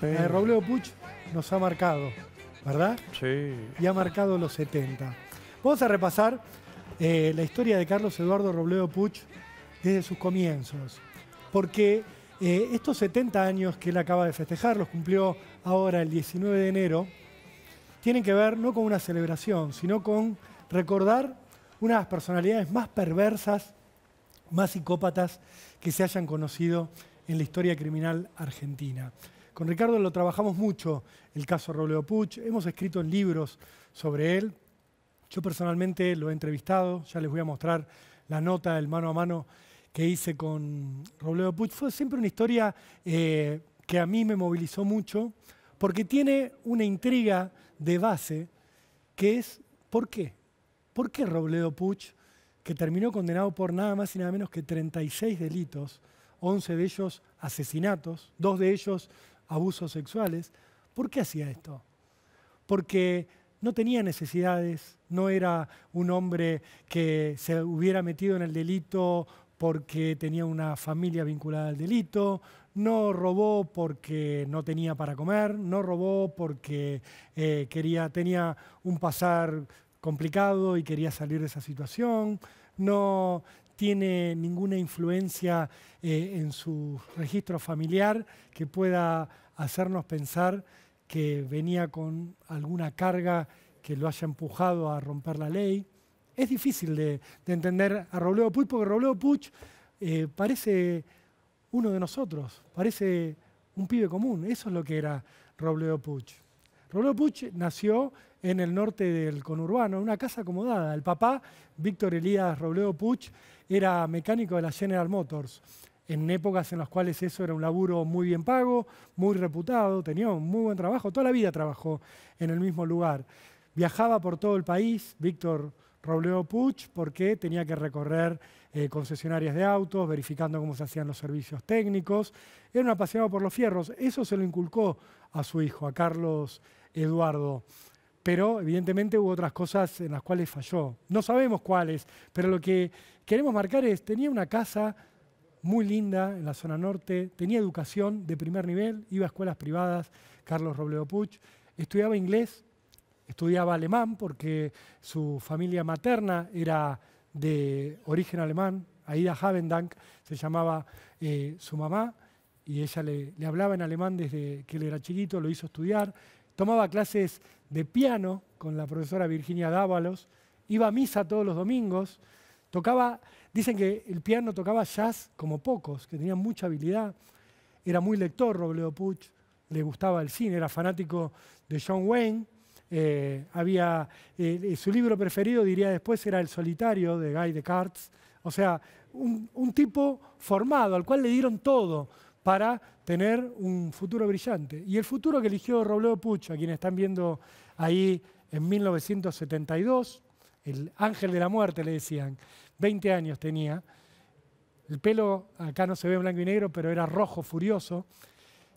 Sí. Robledo Puch nos ha marcado, ¿verdad? Sí. Y ha marcado los 70. Vamos a repasar la historia de Carlos Eduardo Robledo Puch desde sus comienzos. Porque estos 70 años que él acaba de festejar, los cumplió ahora el 19 de enero, tienen que ver no con una celebración, sino con recordar una de las personalidades más perversas, más psicópatas que se hayan conocido en la historia criminal argentina. Con Ricardo lo trabajamos mucho, el caso Robledo Puch, hemos escrito en libros sobre él. Yo personalmente lo he entrevistado, ya les voy a mostrar la nota, el mano a mano que hice con Robledo Puch. Fue siempre una historia que a mí me movilizó mucho, porque tiene una intriga de base que es ¿por qué? ¿Por qué Robledo Puch, que terminó condenado por nada más y nada menos que 36 delitos, 11 de ellos asesinatos, 2 de ellos abusos sexuales, ¿por qué hacía esto? Porque no tenía necesidades, no era un hombre que se hubiera metido en el delito porque tenía una familia vinculada al delito, no robó porque no tenía para comer, no robó porque tenía un pasar complicado y quería salir de esa situación, no tiene ninguna influencia en su registro familiar que pueda hacernos pensar que venía con alguna carga que lo haya empujado a romper la ley. Es difícil de entender a Robledo Puch porque Robledo Puch parece uno de nosotros, parece un pibe común. Eso es lo que era Robledo Puch. Robledo Puch nació en el norte del conurbano, en una casa acomodada. El papá, Víctor Elías Robledo Puch, era mecánico de la General Motors, en épocas en las cuales eso era un laburo muy bien pago, muy reputado, tenía un muy buen trabajo, toda la vida trabajó en el mismo lugar. Viajaba por todo el país, Víctor Robledo Puch, porque tenía que recorrer concesionarias de autos, verificando cómo se hacían los servicios técnicos. Era un apasionado por los fierros. Eso se lo inculcó a su hijo, a Carlos Eduardo. Pero evidentemente hubo otras cosas en las cuales falló. No sabemos cuáles, pero lo que queremos marcar es, tenía una casa muy linda en la zona norte, tenía educación de primer nivel, iba a escuelas privadas, Carlos Robledo Puch, estudiaba inglés, estudiaba alemán porque su familia materna era de origen alemán, Aida Havendank se llamaba su mamá, y ella le hablaba en alemán desde que él era chiquito, lo hizo estudiar, tomaba clases de piano con la profesora Virginia Dávalos, iba a misa todos los domingos, tocaba, dicen que el piano tocaba jazz como pocos, que tenía mucha habilidad, era muy lector Robledo Puch, le gustaba el cine, era fanático de John Wayne, su libro preferido, diría después, era El solitario de Guy Descartes, o sea, un tipo formado al cual le dieron todo para tener un futuro brillante. Y el futuro que eligió Robledo Puch, a quienes están viendo ahí en 1972, el ángel de la muerte le decían, 20 años tenía, el pelo acá no se ve en blanco y negro, pero era rojo, furioso,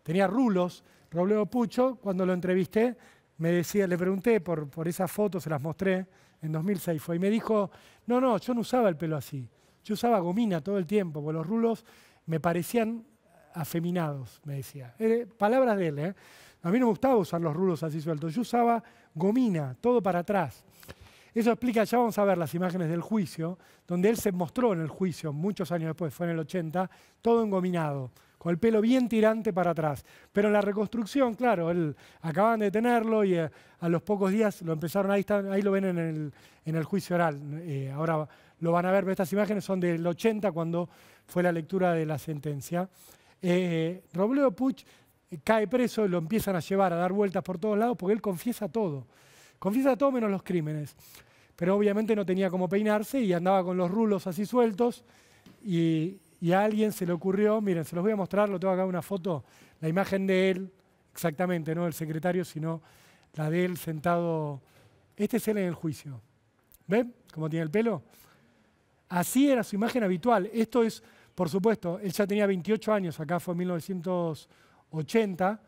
tenía rulos. Robledo Puch, cuando lo entrevisté, me decía, le pregunté por esas fotos, se las mostré, en 2006 fue, y me dijo, no, yo no usaba el pelo así, yo usaba gomina todo el tiempo, porque los rulos me parecían afeminados, me decía. Palabras de él, ¿eh? A mí no me gustaba usar los rulos así sueltos, yo usaba gomina, todo para atrás. Eso explica, ya vamos a ver las imágenes del juicio, donde él se mostró en el juicio, muchos años después, fue en el 80, todo engominado, con el pelo bien tirante para atrás. Pero en la reconstrucción, claro, acaban de tenerlo y a los pocos días lo empezaron, ahí lo ven en el juicio oral. Ahora lo van a ver, pero estas imágenes son del 80, cuando fue la lectura de la sentencia. Robledo Puch cae preso y lo empiezan a llevar a dar vueltas por todos lados porque él confiesa todo menos los crímenes. Pero obviamente no tenía cómo peinarse y andaba con los rulos así sueltos y a alguien se le ocurrió, miren, se los voy a mostrar, lo tengo acá una foto, la imagen de él, exactamente, no del secretario, sino la de él sentado, este es él en el juicio. ¿Ven cómo tiene el pelo? Así era su imagen habitual. Esto es, por supuesto, él ya tenía 28 años, acá fue en 1980,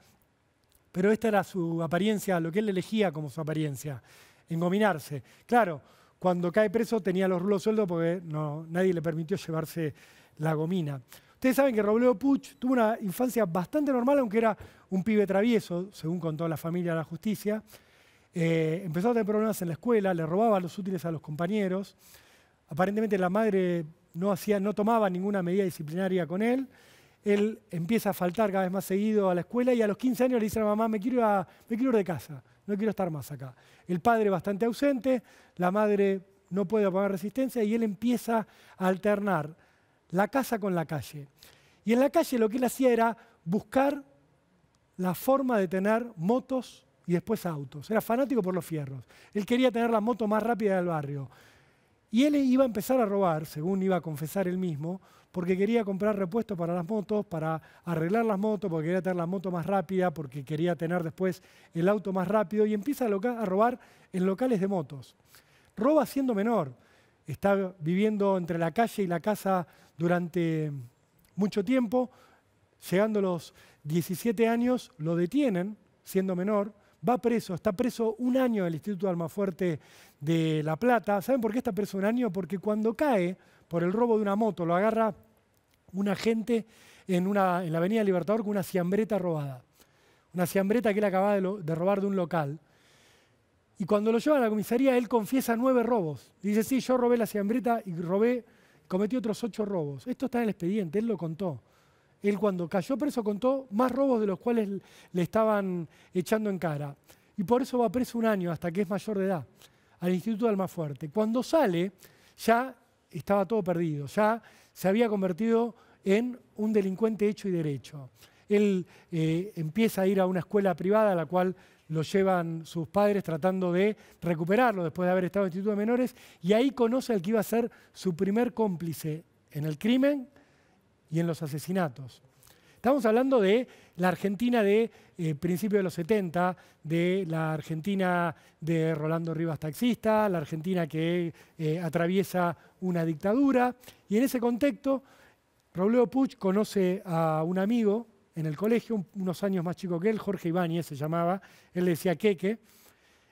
pero esta era su apariencia, lo que él elegía como su apariencia, engominarse. Claro, cuando cae preso tenía los rulos sueltos porque nadie le permitió llevarse la gomina. Ustedes saben que Robledo Puch tuvo una infancia bastante normal, aunque era un pibe travieso, según contó la familia a la justicia. Empezó a tener problemas en la escuela, le robaba los útiles a los compañeros. Aparentemente la madre no tomaba ninguna medida disciplinaria con él. Él empieza a faltar cada vez más seguido a la escuela y a los 15 años le dice a la mamá, me quiero ir de casa, no quiero estar más acá. El padre bastante ausente, la madre no puede poner resistencia y él empieza a alternar la casa con la calle. Y en la calle lo que él hacía era buscar la forma de tener motos y después autos. Era fanático por los fierros. Él quería tener la moto más rápida del barrio. Y él iba a empezar a robar, según iba a confesar él mismo, porque quería comprar repuestos para las motos, para arreglar las motos, porque quería tener la moto más rápida, porque quería tener después el auto más rápido, y empieza a robar en locales de motos. Roba siendo menor. Está viviendo entre la calle y la casa durante mucho tiempo. Llegando a los 17 años, lo detienen, siendo menor, va preso, está preso 1 año en el Instituto de Almafuerte de La Plata. ¿Saben por qué está preso 1 año? Porque cuando cae por el robo de una moto, lo agarra un agente en la Avenida Libertador con una ciambreta robada. Una ciambreta que él acababa de robar de un local. Y cuando lo llevan a la comisaría, él confiesa 9 robos. Dice, sí, yo robé la ciambreta y cometí otros 8 robos. Esto está en el expediente, él lo contó. Él cuando cayó preso contó más robos de los cuales le estaban echando en cara. Y por eso va preso 1 año hasta que es mayor de edad, al Instituto de Almafuerte. Cuando sale, ya estaba todo perdido, ya se había convertido en un delincuente hecho y derecho. Él empieza a ir a una escuela privada a la cual lo llevan sus padres tratando de recuperarlo después de haber estado en el Instituto de Menores, y ahí conoce al que iba a ser su primer cómplice en el crimen y en los asesinatos. Estamos hablando de la Argentina de principios de los 70, de la Argentina de Rolando Rivas Taxista, la Argentina que atraviesa una dictadura, y en ese contexto Robledo Puch conoce a un amigo en el colegio, unos años más chico que él, Jorge Ibáñez se llamaba, él le decía Queque.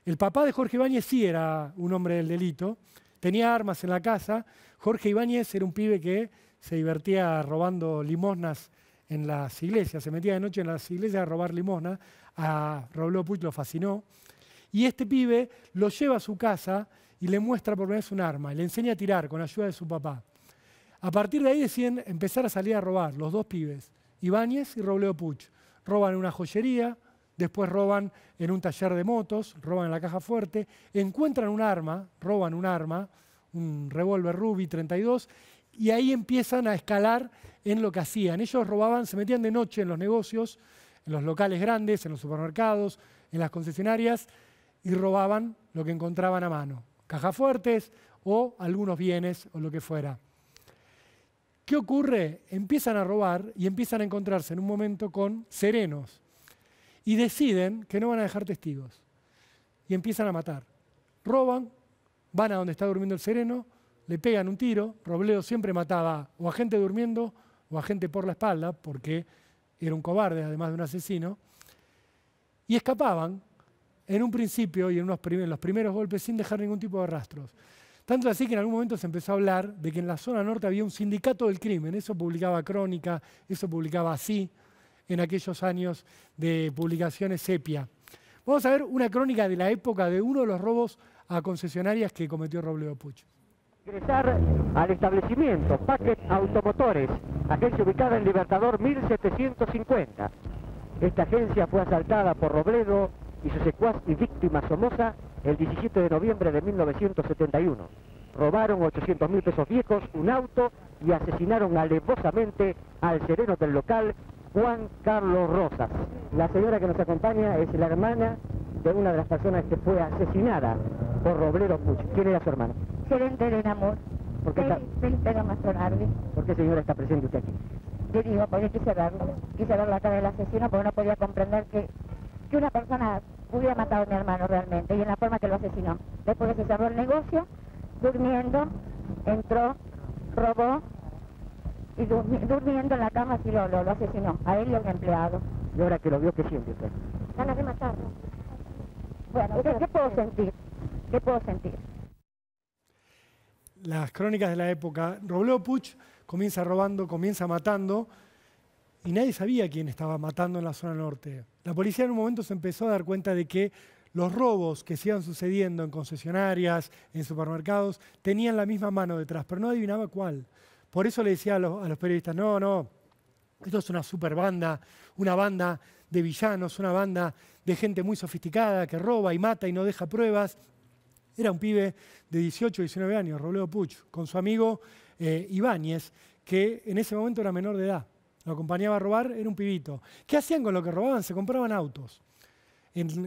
El papá de Jorge Ibáñez sí era un hombre del delito, tenía armas en la casa. Jorge Ibáñez era un pibe que se divertía robando limosnas en las iglesias, se metía de noche en las iglesias a robar limosnas. A Robledo Puch lo fascinó. Y este pibe lo lleva a su casa y le muestra por primera vez un arma, y le enseña a tirar con ayuda de su papá. A partir de ahí deciden empezar a salir a robar, los dos pibes, Ibáñez y Robledo Puch. Roban en una joyería, después roban en un taller de motos, roban en la caja fuerte, encuentran un arma, roban un arma, un revólver Ruby 32, y ahí empiezan a escalar en lo que hacían. Ellos robaban, se metían de noche en los negocios, en los locales grandes, en los supermercados, en las concesionarias, y robaban lo que encontraban a mano, cajas fuertes o algunos bienes o lo que fuera. ¿Qué ocurre? Empiezan a robar y empiezan a encontrarse en un momento con serenos y deciden que no van a dejar testigos y empiezan a matar. Roban, van a donde está durmiendo el sereno, le pegan un tiro. Robledo siempre mataba o a gente durmiendo o a gente por la espalda, porque era un cobarde, además de un asesino, y escapaban en un principio y en los primeros golpes sin dejar ningún tipo de rastros. Tanto así que en algún momento se empezó a hablar de que en la zona norte había un sindicato del crimen. Eso publicaba Crónica, eso publicaba Así, en aquellos años de publicaciones sepia. Vamos a ver una crónica de la época de uno de los robos a concesionarias que cometió Robledo Puch. Ingresar al establecimiento Packet Automotores, agencia ubicada en Libertador 1750. Esta agencia fue asaltada por Robledo y su secuaz y víctima Somoza el 17 de noviembre de 1971. Robaron 800.000 pesos viejos, un auto y asesinaron alevosamente al sereno del local, Juan Carlos Rosas. La señora que nos acompaña es la hermana de una de las personas que fue asesinada por Robledo Puch. ¿Quién era su hermana? Gerente del amor. ¿Por qué está? Felipe Masonardi. ¿Por qué, señora, está presente usted aquí? Yo digo, porque quise verlo. Quise ver la cara del asesino porque no podía comprender que una persona hubiera matado a mi hermano realmente y en la forma que lo asesinó. Después que se cerró el negocio, durmiendo, entró, robó y durmiendo en la cama así lo asesinó, a él y a un empleado. Y ahora que lo vio, ¿qué siente usted? Ganas de matarlo. Bueno, ¿qué puedo sentir? ¿Qué puedo sentir? Las crónicas de la época. Robledo Puch comienza robando, comienza matando y nadie sabía quién estaba matando en la zona norte. La policía en un momento se empezó a dar cuenta de que los robos que se iban sucediendo en concesionarias, en supermercados, tenían la misma mano detrás, pero no adivinaba cuál. Por eso le decía a los periodistas, no, esto es una super banda, una banda de villanos, una banda de gente muy sofisticada que roba y mata y no deja pruebas. Era un pibe de 18, 19 años, Robledo Puch, con su amigo Ibáñez, que en ese momento era menor de edad. Lo acompañaba a robar, era un pibito. ¿Qué hacían con lo que robaban? Se compraban autos.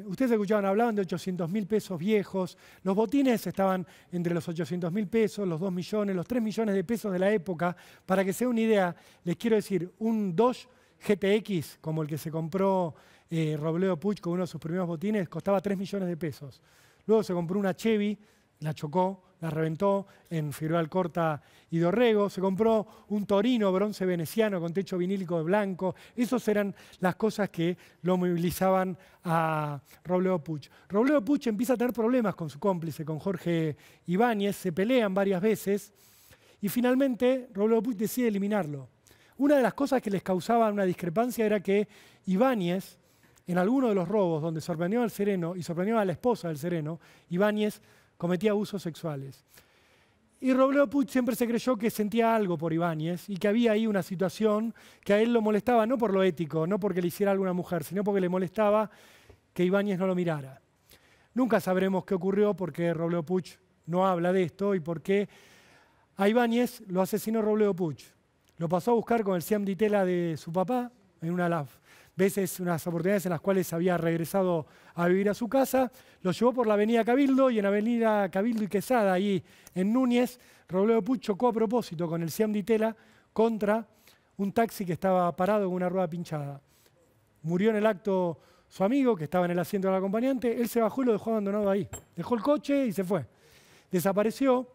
Ustedes escuchaban, hablaban de 800.000 pesos viejos. Los botines estaban entre los 800.000 pesos, los 2 millones, los 3 millones de pesos de la época. Para que sea una idea, les quiero decir, un Dodge GTX, como el que se compró Robledo Puch con uno de sus primeros botines, costaba 3 millones de pesos. Luego se compró una Chevy, la chocó, la reventó en Figueroa Alcorta y Dorrego. Se compró un Torino bronce veneciano con techo vinílico de blanco. Esas eran las cosas que lo movilizaban a Robledo Puch. Robledo Puch empieza a tener problemas con su cómplice, con Jorge Ibáñez. Se pelean varias veces y finalmente Robledo Puch decide eliminarlo. Una de las cosas que les causaba una discrepancia era que Ibáñez, en alguno de los robos donde sorprendió al sereno y sorprendió a la esposa del sereno, Ibáñez cometía abusos sexuales. Y Robledo Puch siempre se creyó que sentía algo por Ibáñez y que había ahí una situación que a él lo molestaba, no por lo ético, no porque le hiciera algo a una mujer, sino porque le molestaba que Ibáñez no lo mirara. Nunca sabremos qué ocurrió porque Robledo Puch no habla de esto y por qué a Ibáñez lo asesinó Robledo Puch. Lo pasó a buscar con el Siam di Tela de su papá, en una de las veces, unas oportunidades en las cuales había regresado a vivir a su casa. Lo llevó por la avenida Cabildo y en avenida Cabildo y Quesada, ahí en Núñez, Robledo Puch chocó a propósito con el Siam di Tela contra un taxi que estaba parado con una rueda pinchada. Murió en el acto su amigo, que estaba en el asiento del acompañante. Él se bajó y lo dejó abandonado ahí. Dejó el coche y se fue. Desapareció,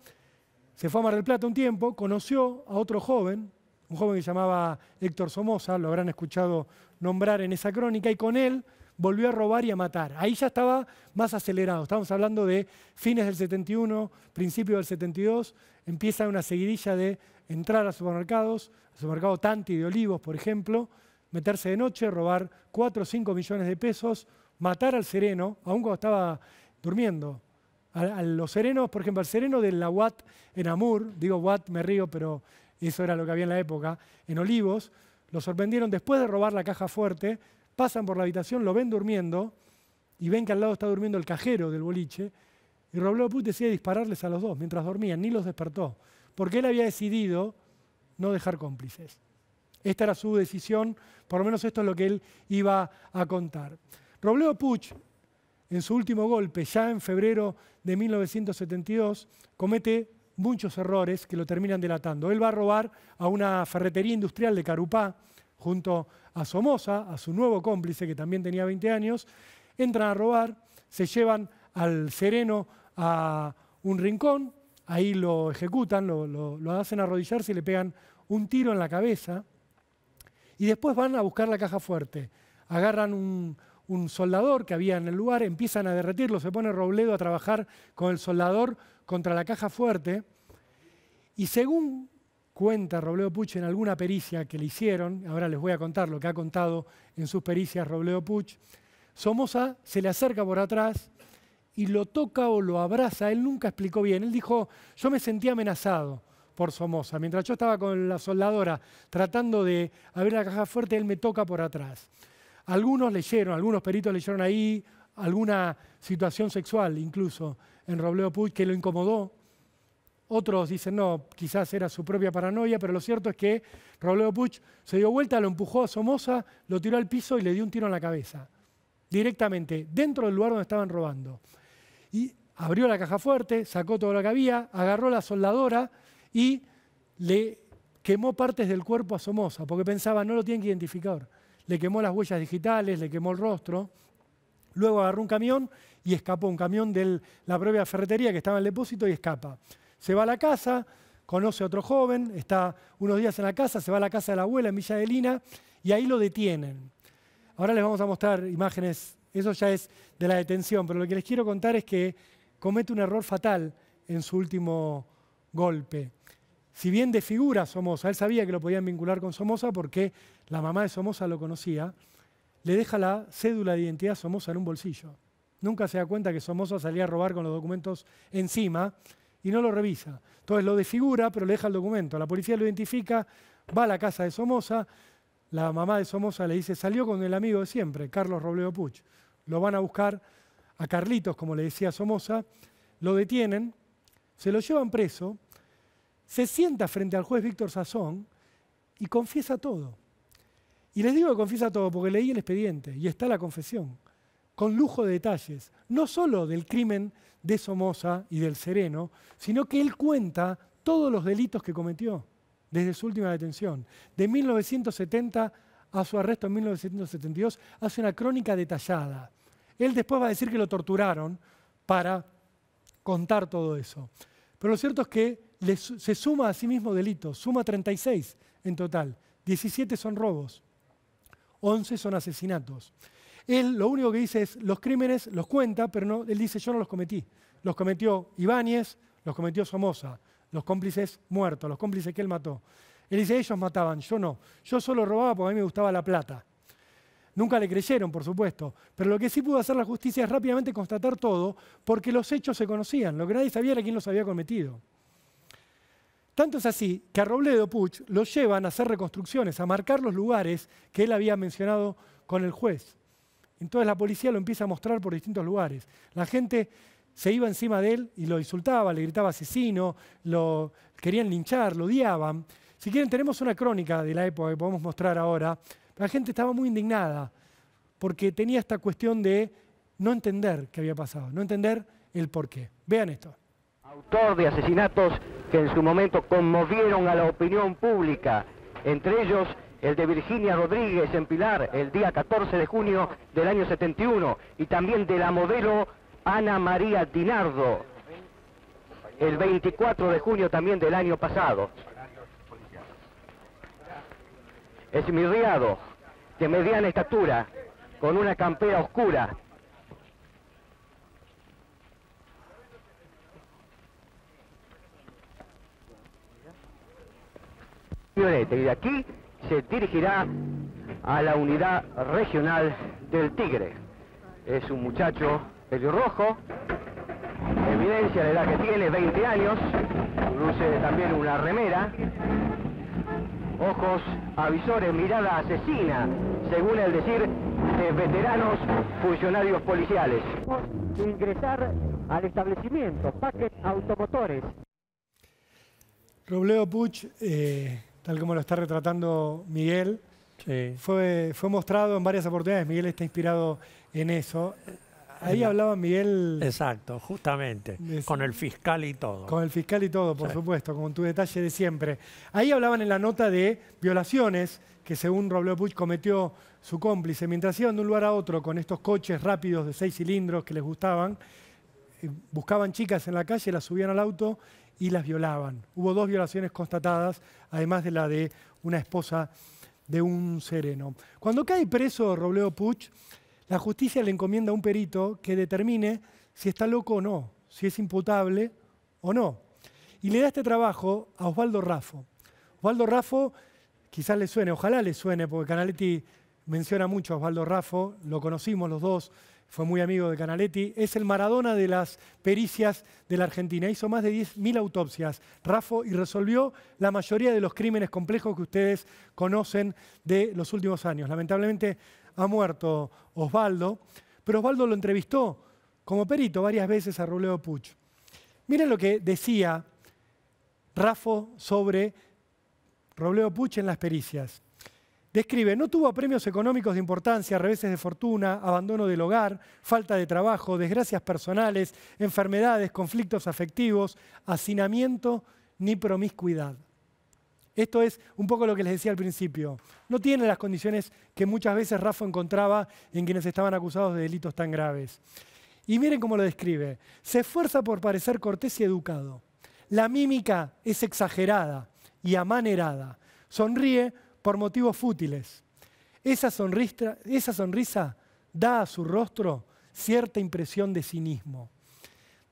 se fue a Mar del Plata un tiempo, conoció a otro joven, un joven que se llamaba Héctor Somoza, lo habrán escuchado nombrar en esa crónica, y con él volvió a robar y a matar. Ahí ya estaba más acelerado. Estamos hablando de fines del 71, principios del 72. Empieza una seguidilla de entrar a supermercados, el supermercado Tanti de Olivos, por ejemplo, meterse de noche, robar 4 o 5 millones de pesos, matar al sereno, aun cuando estaba durmiendo. A los serenos, por ejemplo, al sereno de la UAT en Amur, digo UAT, me río, pero eso era lo que había en la época, en Olivos, lo sorprendieron después de robar la caja fuerte, pasan por la habitación, lo ven durmiendo y ven que al lado está durmiendo el cajero del boliche y Robledo Puch decide dispararles a los dos mientras dormían, ni los despertó, porque él había decidido no dejar cómplices. Esta era su decisión, por lo menos esto es lo que él iba a contar. Robledo Puch, en su último golpe, ya en febrero de 1972, comete muchos errores que lo terminan delatando. Él va a robar a una ferretería industrial de Carupá junto a Somoza, a su nuevo cómplice que también tenía 20 años. Entran a robar, se llevan al sereno a un rincón, ahí lo ejecutan, lo hacen arrodillarse y le pegan un tiro en la cabeza. Y después van a buscar la caja fuerte. Agarran un soldador que había en el lugar, empiezan a derretirlo, se pone Robledo a trabajar con el soldador contra la caja fuerte, y según cuenta Robledo Puch en alguna pericia que le hicieron, ahora les voy a contar lo que ha contado en sus pericias Robledo Puch, Somoza se le acerca por atrás y lo toca o lo abraza. Él nunca explicó bien, él dijo, yo me sentía amenazado por Somoza, mientras yo estaba con la soldadora tratando de abrir la caja fuerte, él me toca por atrás. Algunos peritos leyeron ahí alguna situación sexual incluso en Robledo Puch que lo incomodó. Otros dicen, no, quizás era su propia paranoia, pero lo cierto es que Robledo Puch se dio vuelta, lo empujó a Somoza, lo tiró al piso y le dio un tiro en la cabeza. Directamente, dentro del lugar donde estaban robando. Y abrió la caja fuerte, sacó todo lo que había, agarró la soldadora y le quemó partes del cuerpo a Somoza, porque pensaba, no lo tienen que identificar. Le quemó las huellas digitales, le quemó el rostro. Luego agarró un camión y escapó, un camión de la propia ferretería que estaba en el depósito y escapa. Se va a la casa, conoce a otro joven, está unos días en la casa, se va a la casa de la abuela en Villa Adelina y ahí lo detienen. Ahora les vamos a mostrar imágenes, eso ya es de la detención, pero lo que les quiero contar es que comete un error fatal en su último golpe. si bien desfigura a Somoza, él sabía que lo podían vincular con Somoza porque la mamá de Somoza lo conocía, le deja la cédula de identidad a Somoza en un bolsillo. Nunca se da cuenta que Somoza salía a robar con los documentos encima y no lo revisa. Entonces lo desfigura, pero le deja el documento. La policía lo identifica, va a la casa de Somoza, la mamá de Somoza le dice, salió con el amigo de siempre, Carlos Robledo Puch. Lo van a buscar a Carlitos, como le decía Somoza, lo detienen, se lo llevan preso, se sienta frente al juez Víctor Sazón y confiesa todo. Y les digo que confiesa todo porque leí el expediente y está la confesión, con lujo de detalles, no solo del crimen de Somoza y del Sereno, sino que él cuenta todos los delitos que cometió desde su última detención. De 1970 a su arresto en 1972, hace una crónica detallada. Él después va a decir que lo torturaron para contar todo eso. Pero lo cierto es que se suma a sí mismo delitos, suma 36 en total. 17 son robos, 11 son asesinatos. Él lo único que dice es, los crímenes los cuenta, pero no, él dice, yo no los cometí. Los cometió Ibáñez, los cometió Somoza, los cómplices muertos, los cómplices que él mató. Él dice, ellos mataban, yo no. Yo solo robaba porque a mí me gustaba la plata. Nunca le creyeron, por supuesto, pero lo que sí pudo hacer la justicia es rápidamente constatar todo, porque los hechos se conocían. Lo que nadie sabía era quién los había cometido. Tanto es así que a Robledo Puch lo llevan a hacer reconstrucciones, a marcar los lugares que él había mencionado con el juez. Entonces la policía lo empieza a mostrar por distintos lugares. La gente se iba encima de él y lo insultaba, le gritaba asesino, lo querían linchar, lo odiaban. Si quieren, tenemos una crónica de la época que podemos mostrar ahora. La gente estaba muy indignada porque tenía esta cuestión de no entender qué había pasado, no entender el porqué. Vean esto. Autor de asesinatos que en su momento conmovieron a la opinión pública, entre ellos el de Virginia Rodríguez en Pilar el día 14 de junio del año 71 y también de la modelo Ana María Dinardo el 24 de junio también del año pasado. Esmirriado, de mediana estatura, con una campera oscura. Y de aquí se dirigirá a la unidad regional del Tigre. Es un muchacho pelirrojo, evidencia la edad que tiene, 20 años, luce también una remera, ojos avisores, mirada asesina, según el decir de veteranos funcionarios policiales. Ingresar al establecimiento, Packet Automotores. Robledo Puch, tal como lo está retratando Miguel, sí, fue mostrado en varias oportunidades. Miguel está inspirado en eso. Ahí hablaba Miguel... Exacto, justamente, con el fiscal y todo. Con el fiscal y todo, por supuesto, con tu detalle de siempre. Ahí hablaban en la nota de violaciones que según Robledo Puch cometió su cómplice. Mientras iban de un lugar a otro con estos coches rápidos de 6 cilindros que les gustaban, buscaban chicas en la calle, las subían al auto y las violaban. Hubo 2 violaciones constatadas, además de la de una esposa de un sereno. Cuando cae preso Robledo Puch, la justicia le encomienda a un perito que determine si está loco o no, si es imputable o no. Y le da este trabajo a Osvaldo Raffo. Osvaldo Raffo, quizás le suene, ojalá le suene, porque Canaletti menciona mucho a Osvaldo Raffo, lo conocimos los dos, fue muy amigo de Canaletti, es el Maradona de las pericias de la Argentina. Hizo más de 10.000 autopsias, Raffo, y resolvió la mayoría de los crímenes complejos que ustedes conocen de los últimos años. Lamentablemente ha muerto Osvaldo, pero Osvaldo lo entrevistó como perito varias veces a Robledo Puch. Miren lo que decía Raffo sobre Robledo Puch en las pericias. Describe, no tuvo premios económicos de importancia, reveses de fortuna, abandono del hogar, falta de trabajo, desgracias personales, enfermedades, conflictos afectivos, hacinamiento ni promiscuidad. Esto es un poco lo que les decía al principio. No tiene las condiciones que muchas veces Raffo encontraba en quienes estaban acusados de delitos tan graves. Y miren cómo lo describe. Se esfuerza por parecer cortés y educado. La mímica es exagerada y amanerada. Sonríe por motivos fútiles. Esa sonrisa da a su rostro cierta impresión de cinismo.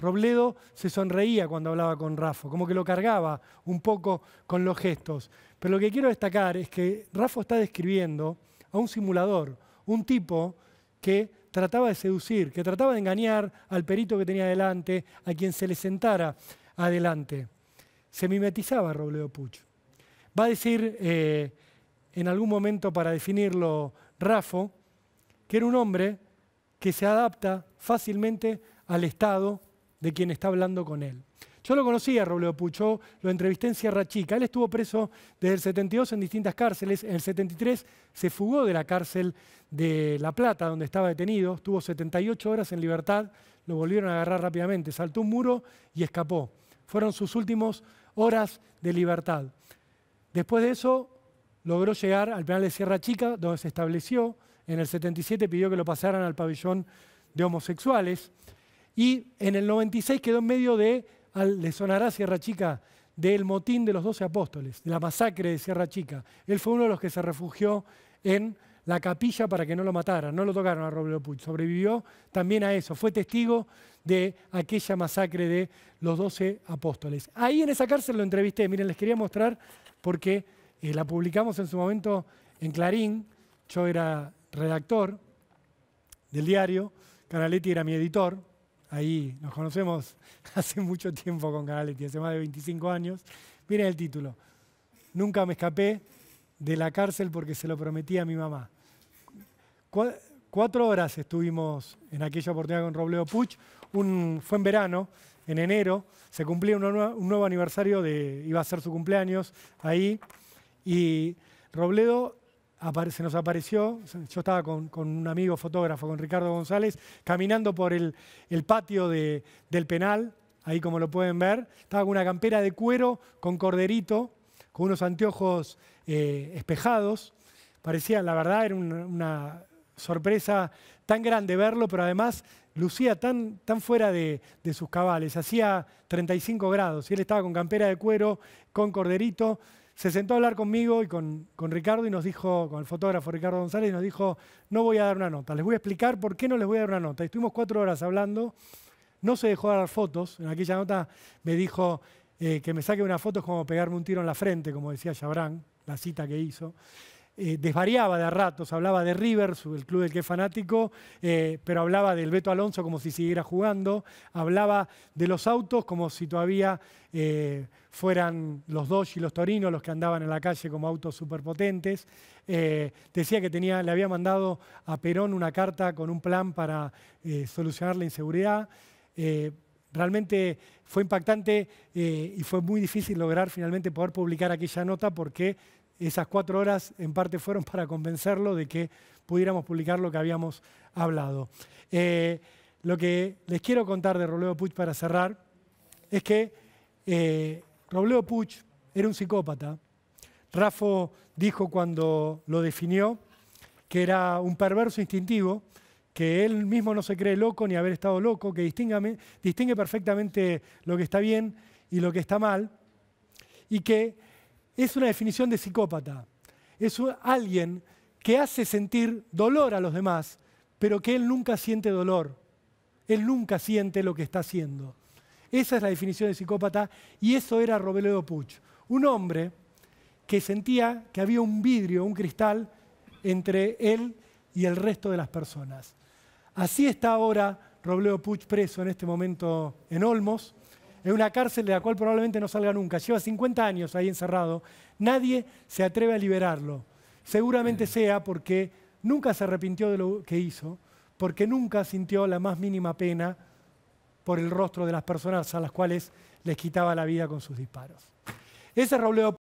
Robledo se sonreía cuando hablaba con Raffo, como que lo cargaba un poco con los gestos. Pero lo que quiero destacar es que Raffo está describiendo a un simulador, un tipo que trataba de seducir, que trataba de engañar al perito que tenía delante, a quien se le sentara adelante. Se mimetizaba Robledo Puch. Va a decir en algún momento, para definirlo, Raffo, que era un hombre que se adapta fácilmente al estado de quien está hablando con él. Yo lo conocía a Robledo Puch, yo lo entrevisté en Sierra Chica. Él estuvo preso desde el 72 en distintas cárceles. En el 73 se fugó de la cárcel de La Plata, donde estaba detenido. Estuvo 78 horas en libertad, lo volvieron a agarrar rápidamente. Saltó un muro y escapó. Fueron sus últimas horas de libertad. Después de eso, logró llegar al penal de Sierra Chica, donde se estableció. En el 77 pidió que lo pasaran al pabellón de homosexuales. Y en el 96 quedó en medio de, le sonará Sierra Chica, del motín de los 12 apóstoles, de la masacre de Sierra Chica. Él fue uno de los que se refugió en la capilla para que no lo mataran. No lo tocaron a Robledo Puch. Sobrevivió también a eso. Fue testigo de aquella masacre de los 12 apóstoles. Ahí en esa cárcel lo entrevisté. Miren, les quería mostrar porque la publicamos en su momento en Clarín. Yo era redactor del diario. Canaletti era mi editor. Ahí nos conocemos hace mucho tiempo con Canaletti, hace más de 25 años. Miren el título. Nunca me escapé de la cárcel porque se lo prometí a mi mamá. 4 horas estuvimos en aquella oportunidad con Robledo Puch. Fue en verano, en enero. Se cumplía un nuevo aniversario, iba a ser su cumpleaños ahí. Y Robledo se nos apareció, yo estaba con un amigo fotógrafo, con Ricardo González, caminando por el patio del penal, ahí como lo pueden ver. Estaba con una campera de cuero, con corderito, con unos anteojos espejados. Parecía, la verdad, era una sorpresa tan grande verlo, pero además lucía tan fuera de sus cabales. Hacía 35 grados y él estaba con campera de cuero, con corderito. Se sentó a hablar conmigo y con Ricardo y nos dijo, con el fotógrafo Ricardo González, y nos dijo, no voy a dar una nota, les voy a explicar por qué no les voy a dar una nota. Y estuvimos 4 horas hablando, no se dejó dar fotos. En aquella nota me dijo que me saque una foto es como pegarme un tiro en la frente, como decía Chabrán, la cita que hizo. Desvariaba de a ratos, hablaba de River, el club del que es fanático, pero hablaba del Beto Alonso como si siguiera jugando, hablaba de los autos como si todavía fueran los Dodge y los Torino los que andaban en la calle como autos superpotentes. Decía que le había mandado a Perón una carta con un plan para solucionar la inseguridad. Realmente fue impactante y fue muy difícil lograr finalmente poder publicar aquella nota porque esas 4 horas en parte fueron para convencerlo de que pudiéramos publicar lo que habíamos hablado. Lo que les quiero contar de Robledo Puch para cerrar es que Robledo Puch era un psicópata. Raffo dijo cuando lo definió que era un perverso instintivo, que él mismo no se cree loco ni haber estado loco, que distingue perfectamente lo que está bien y lo que está mal, y que es una definición de psicópata. Es alguien que hace sentir dolor a los demás, pero que él nunca siente dolor. Él nunca siente lo que está haciendo. Esa es la definición de psicópata y eso era Robledo Puch. Un hombre que sentía que había un vidrio, un cristal, entre él y el resto de las personas. Así está ahora Robledo Puch preso en este momento en Olmos, en una cárcel de la cual probablemente no salga nunca. Lleva 50 años ahí encerrado. Nadie se atreve a liberarlo. Seguramente sea porque nunca se arrepintió de lo que hizo, porque nunca sintió la más mínima pena por el rostro de las personas a las cuales les quitaba la vida con sus disparos. Ese es Robledo